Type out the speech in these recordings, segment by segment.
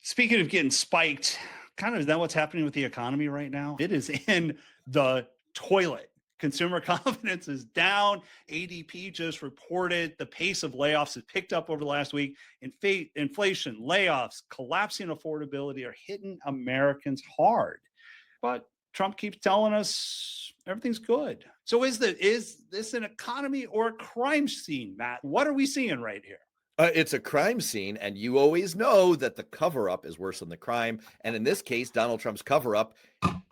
Speaking of getting spiked, kind of is that what's happening with the economy right now? It is in the toilet. Consumer confidence is down. ADP just reported the pace of layoffs has picked up over the last week. Inflation, layoffs, collapsing affordability are hitting Americans hard. But Trump keeps telling us everything's good. So is this an economy or a crime scene, Matt? What are we seeing right here? It's a crime scene, and you always know that the cover up is worse than the crime. And in this case, Donald Trump's cover up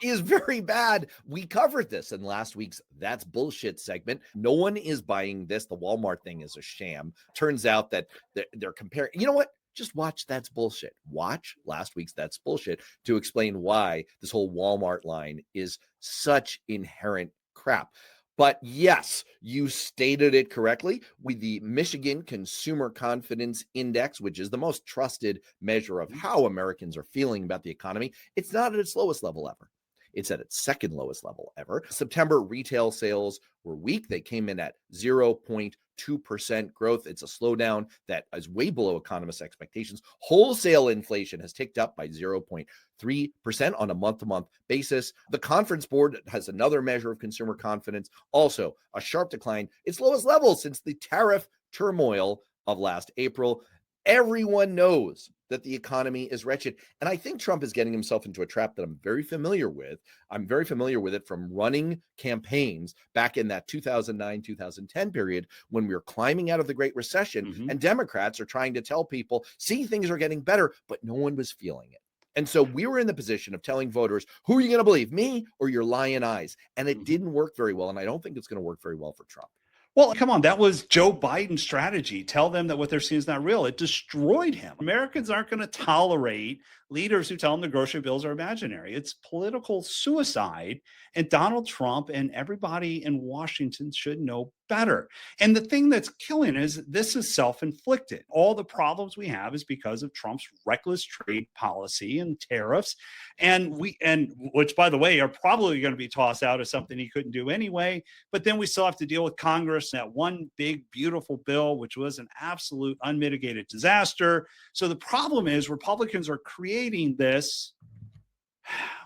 is very bad. We covered this in last week's That's Bullshit segment. No one is buying this. The Walmart thing is a sham. Turns out that they're comparing. You know what? Just watch That's Bullshit. Watch last week's That's Bullshit to explain why this whole Walmart line is such inherent crap. But yes, you stated it correctly. With the Michigan Consumer Confidence Index, which is the most trusted measure of how Americans are feeling about the economy, it's not at its lowest level ever. It's at its second lowest level ever. September retail sales were weak. They came in at 0.2% growth. It's a slowdown that is way below economists' expectations. Wholesale inflation has ticked up by 0.3% on a month-to-month basis. The Conference Board has another measure of consumer confidence, also a sharp decline. Its lowest level since the tariff turmoil of last April. Everyone knows that the economy is wretched. And I think Trump is getting himself into a trap that I'm very familiar with. I'm very familiar with it from running campaigns back in that 2009, 2010 period when we were climbing out of the Great Recession Mhm. and Democrats are trying to tell people, see, things are getting better, but no one was feeling it. And so we were in the position of telling voters, who are you going to believe, me or your lying eyes? And it Mhm. didn't work very well. And I don't think it's going to work very well for Trump. Well, come on, that was Joe Biden's strategy. Tell them that what they're seeing is not real. It destroyed him. Americans aren't going to tolerate leaders who tell them the grocery bills are imaginary. It's political suicide. And Donald Trump and everybody in Washington should know better. And the thing that's killing is this is self-inflicted. All the problems we have is because of Trump's reckless trade policy and tariffs. And which, by the way, are probably going to be tossed out as something he couldn't do anyway. But then we still have to deal with Congress, that one big, beautiful bill, which was an absolute unmitigated disaster. So the problem is Republicans are creating this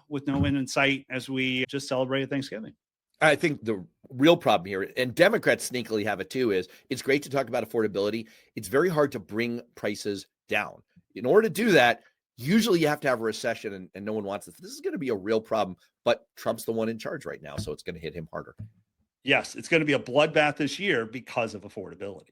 with no end in sight as we just celebrated Thanksgiving. I think the real problem here, and Democrats sneakily have it too, is it's great to talk about affordability. It's very hard to bring prices down. In order to do that, usually you have to have a recession, and no one wants this. This is going to be a real problem, but Trump's the one in charge right now, so it's going to hit him harder. Yes, it's going to be a bloodbath this year because of affordability.